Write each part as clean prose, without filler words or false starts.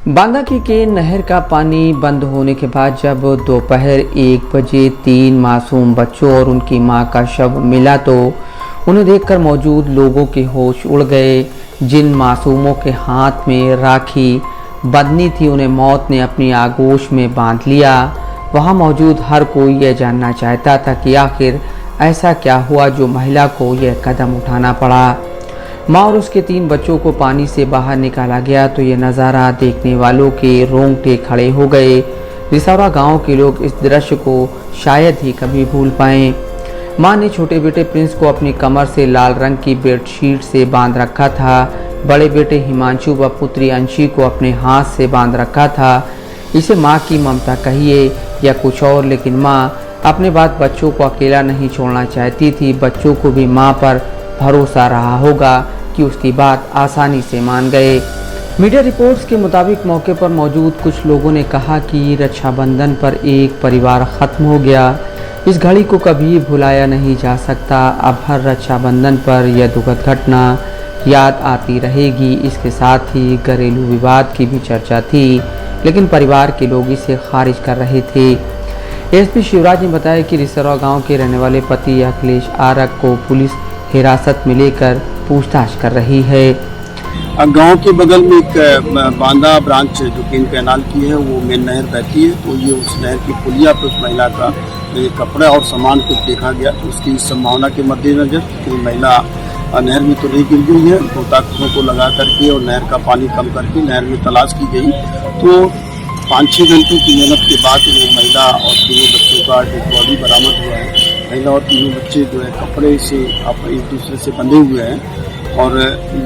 बांदा की केन नहर का पानी बंद होने के बाद जब दोपहर 1 बजे 3 मासूम बच्चों और उनकी मां का शव मिला तो उन्हें देखकर मौजूद लोगों के होश उड़ गए। जिन मासूमों के हाथ में राखी बंधनी थी उन्हें मौत ने अपनी आगोश में बांध लिया। वहां मौजूद हर कोई यह जानना चाहता था कि आखिर ऐसा क्या हुआ जो महिला को यह कदम उठाना पड़ा। माँ और उसके 3 बच्चों को पानी से बाहर निकाला गया तो ये नज़ारा देखने वालों के रोंगटे खड़े हो गए। रिसौरा गांव के लोग इस दृश्य को शायद ही कभी भूल पाएं। माँ ने छोटे बेटे प्रिंस को अपनी कमर से लाल रंग की बेडशीट से बांध रखा था। बड़े बेटे हिमांशु व पुत्री अंशी को अपने हाथ से बांध रखा था। इसे माँ की ममता कहिए या कुछ और, लेकिन माँ अपने बाद बच्चों को अकेला नहीं छोड़ना चाहती थी। बच्चों को भी माँ पर भरोसा रहा होगा कि उसकी बात आसानी से मान गए। मीडिया रिपोर्ट्स के मुताबिक मौके पर मौजूद कुछ लोगों ने कहा कि रक्षाबंधन पर एक परिवार खत्म हो गया। इस घड़ी को कभी भुलाया नहीं जा सकता। अब हर रक्षाबंधन पर यह दुखद घटना याद आती रहेगी। इसके साथ ही घरेलू विवाद की भी चर्चा थी, लेकिन परिवार के लोग इसे खारिज कर रहे थे। एसपी शिवराज ने बताया कि रिसौरा गांव के रहने वाले पति अखिलेश आरक को पुलिस हिरासत में लेकर पूछताछ कर रही है। गांव के बगल में एक बांदा ब्रांच जो केन कैनाल की है वो मेन नहर बहती है, तो ये उस नहर की पुलिया पर उस महिला का कपड़ा और सामान कुछ देखा गया। तो उसकी संभावना के मद्देनजर कि महिला नहर में तो नहीं गिर गई है, गोताखोरों को लगा करके और नहर का पानी कम करके नहर में तलाश की गई। तो 5-6 घंटे की मेहनत के बाद वो महिला और 3 बच्चों का डेड बॉडी बरामद हुआ है। महिला और 3 बच्चे जो है कपड़े से एक दूसरे से बंधे हुए हैं और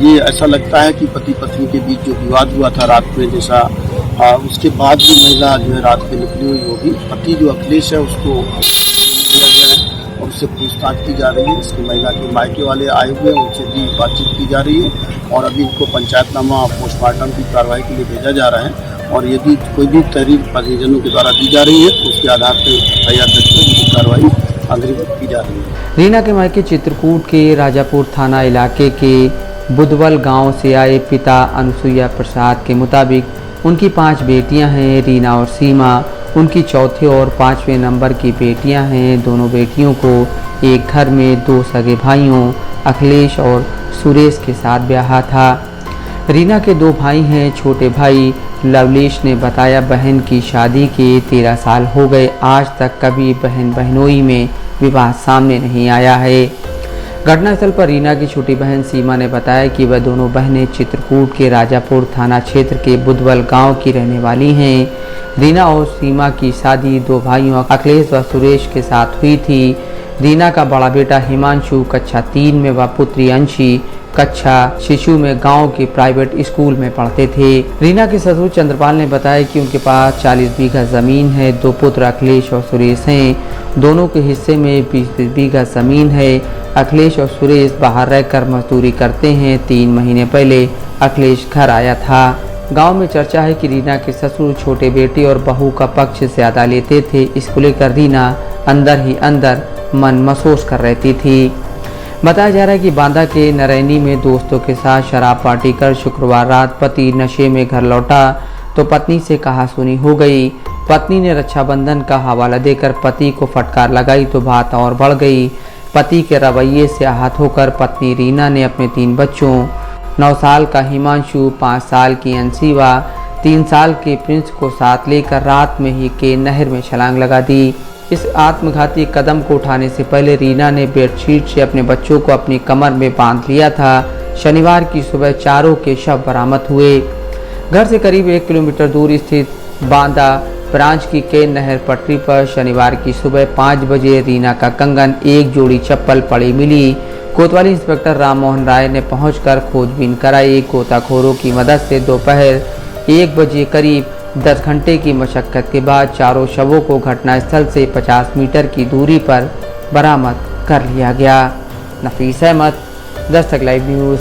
ये ऐसा लगता है कि पति पत्नी के बीच जो विवाद हुआ था रात में जैसा, उसके बाद भी महिला जो है रात में निकली हुई होगी। पति जो अखिलेश है उसको लिया गया है और उससे पूछताछ की जा रही है। इसकी महिला के मायके वाले आए हुए हैं, उनसे भी बातचीत की जा रही है और अभी इनको पंचायतनामा पोस्टमार्टम की कार्रवाई के लिए भेजा जा रहा है। और यदि कोई भी तहरीर परिजनों के द्वारा दी जा रही है तो उसके आधार पर FIR दर्ज कर उनकी कार्रवाई की जा रही है। रीना के मायके चित्रकूट के राजापुर थाना इलाके के बुधवल गांव से आए पिता अनुसुईया प्रसाद के मुताबिक उनकी 5 बेटियां हैं, रीना और सीमा उनकी चौथे और 5वें नंबर की बेटियां हैं। दोनों बेटियों को एक घर में 2 सगे भाइयों अखिलेश और सुरेश के साथ ब्याह था। रीना के 2 भाई हैं। छोटे भाई लवलेश ने बताया बहन की शादी के 13 साल हो गए, आज तक कभी बहन बहनोई में विवाद सामने नहीं आया है। घटनास्थल पर रीना की छोटी बहन सीमा ने बताया कि वह दोनों बहनें चित्रकूट के राजापुर थाना क्षेत्र के बुधवल गांव की रहने वाली हैं। रीना और सीमा की शादी 2 भाइयों अखिलेश व सुरेश के साथ हुई थी। रीना का बड़ा बेटा हिमांशु कक्षा 3 में व पुत्री अंशी कक्षा शिशु में गांव के प्राइवेट स्कूल में पढ़ते थे। रीना के ससुर चंद्रपाल ने बताया कि उनके पास 40 बीघा जमीन है। 2 पुत्र अखिलेश और सुरेश हैं। दोनों के हिस्से में 20 बीघा जमीन है। अखिलेश और सुरेश बाहर रहकर मजदूरी करते हैं। 3 महीने पहले अखिलेश घर आया था। गांव में चर्चा है कि रीना के ससुर छोटे बेटे और बहू का पक्ष ज्यादा लेते थे। इसको लेकर रीना अंदर ही अंदर मन महसूस कर रहती थी। बताया जा रहा है कि बांदा के नरैनी में दोस्तों के साथ शराब पार्टी कर शुक्रवार रात पति नशे में घर लौटा तो पत्नी से कहासुनी हो गई। पत्नी ने रक्षाबंधन का हवाला देकर पति को फटकार लगाई तो बात और बढ़ गई। पति के रवैये से आहत होकर पत्नी रीना ने अपने 3 बच्चों 9 साल का हिमांशु, 5 साल की अंशी व 3 साल के प्रिंस को साथ लेकर रात में ही केन नहर में छलांग लगा दी। इस आत्मघाती कदम को उठाने से पहले रीना ने बेडशीट से अपने बच्चों को अपनी कमर में बांध लिया था। शनिवार की सुबह चारों के शव बरामद हुए। घर से करीब 1 किलोमीटर दूर स्थित बांदा ब्रांच की केन नहर पटरी पर शनिवार की सुबह 5 बजे रीना का कंगन, 1 जोड़ी चप्पल पड़ी मिली। कोतवाली इंस्पेक्टर राम मोहन राय ने पहुंचकर खोजबीन कराई। गोताखोरों की मदद से दोपहर 1 बजे करीब 10 घंटे की मशक्कत के बाद चारों शवों को घटनास्थल से 50 मीटर की दूरी पर बरामद कर लिया गया। नफीस अहमद, दस्तक लाइव न्यूज़।